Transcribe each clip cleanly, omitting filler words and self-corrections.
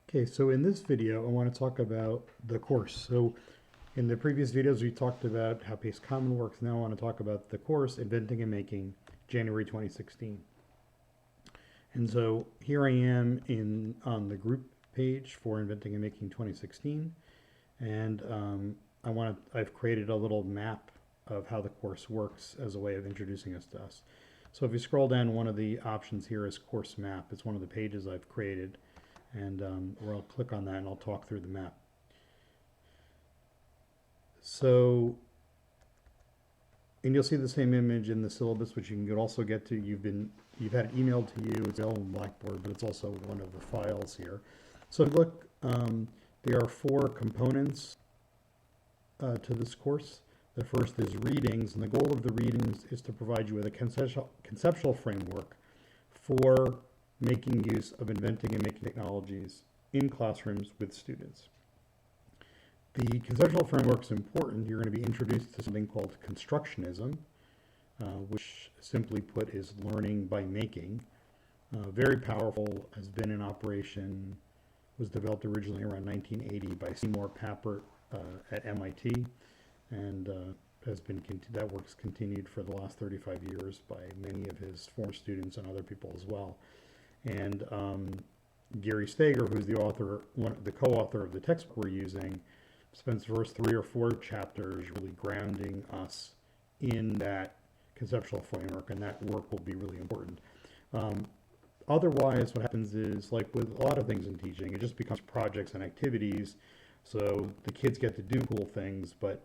Okay, so in this video, I want to talk about the course. So in the previous videos, we talked about how PACE Common works. Now I want to talk about the course, Inventing and Making, January 2016. And so here I am on the group page for Inventing and Making 2016. And I've created a little map of how the course works as a way of introducing us to us. So if you scroll down, one of the options here is Course Map. It's one of the pages I've created. And where I'll click on that and I'll talk through the map. So, and you'll see the same image in the syllabus, which you can also get to. You've had it emailed to you. It's available on Blackboard, but it's also one of the files here. So look, there are 4 components to this course. The first is readings, and the goal of the readings is to provide you with a conceptual framework for making use of inventing and making technologies in classrooms with students. The conceptual framework is important. You're going to be introduced to something called constructionism, which simply put is learning by making. Very powerful, has been in operation, was developed originally around 1980 by Seymour Papert at MIT, and that work's continued for the last 35 years by many of his former students and other people as well. And Gary Stager, who's the co-author of the textbook we're using, spends the first 3 or 4 chapters really grounding us in that conceptual framework, and that work will be really important. Otherwise, what happens is, like with a lot of things in teaching, it just becomes projects and activities. So the kids get to do cool things, but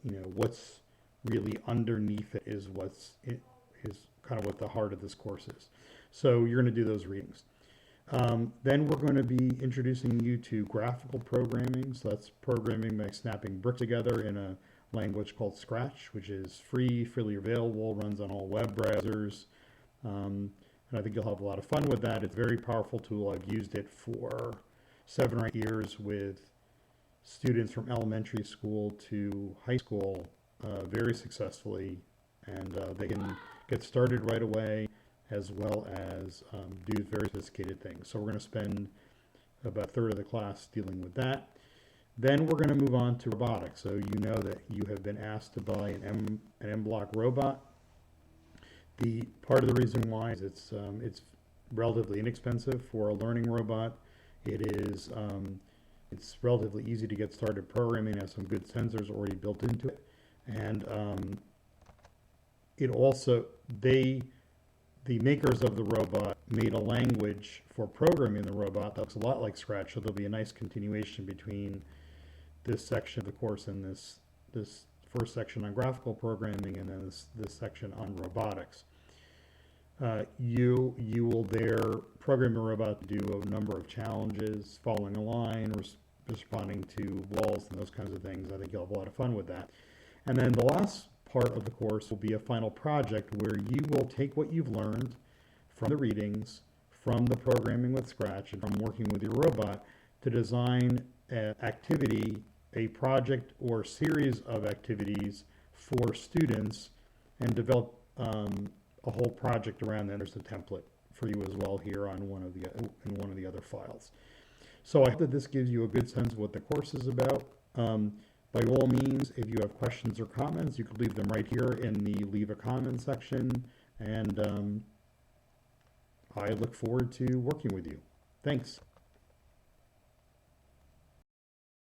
what's really underneath it is kind of what the heart of this course is. So you're going to do those readings. Then we're going to be introducing you to graphical programming. So that's programming by snapping bricks together in a language called Scratch, which is free, freely available, runs on all web browsers. And I think you'll have a lot of fun with that. It's a very powerful tool. I've used it for 7 or 8 years with students from elementary school to high school very successfully. And they can get started right away, as well as do very sophisticated things. So we're going to spend about a third of the class dealing with that. Then we're going to move on to robotics. So you know that you have been asked to buy an M-Block robot. The part of the reason why is it's relatively inexpensive for a learning robot. It's relatively easy to get started programming. It has some good sensors already built into it, and it also the makers of the robot made a language for programming the robot that looks a lot like Scratch, so there'll be a nice continuation between this section of the course and this first section on graphical programming, and then this section on robotics. You will there program a robot to do a number of challenges, following a line, responding to walls, and those kinds of things. I think you'll have a lot of fun with that. And then the last part of the course will be a final project where you will take what you've learned from the readings, from the programming with Scratch, and from working with your robot to design an activity, a project or series of activities for students, and develop a whole project around that. There's a template for you as well here on one of the other files. So I hope that this gives you a good sense of what the course is about. By all means, if you have questions or comments, you can leave them right here in the Leave a Comment section, and I look forward to working with you. Thanks.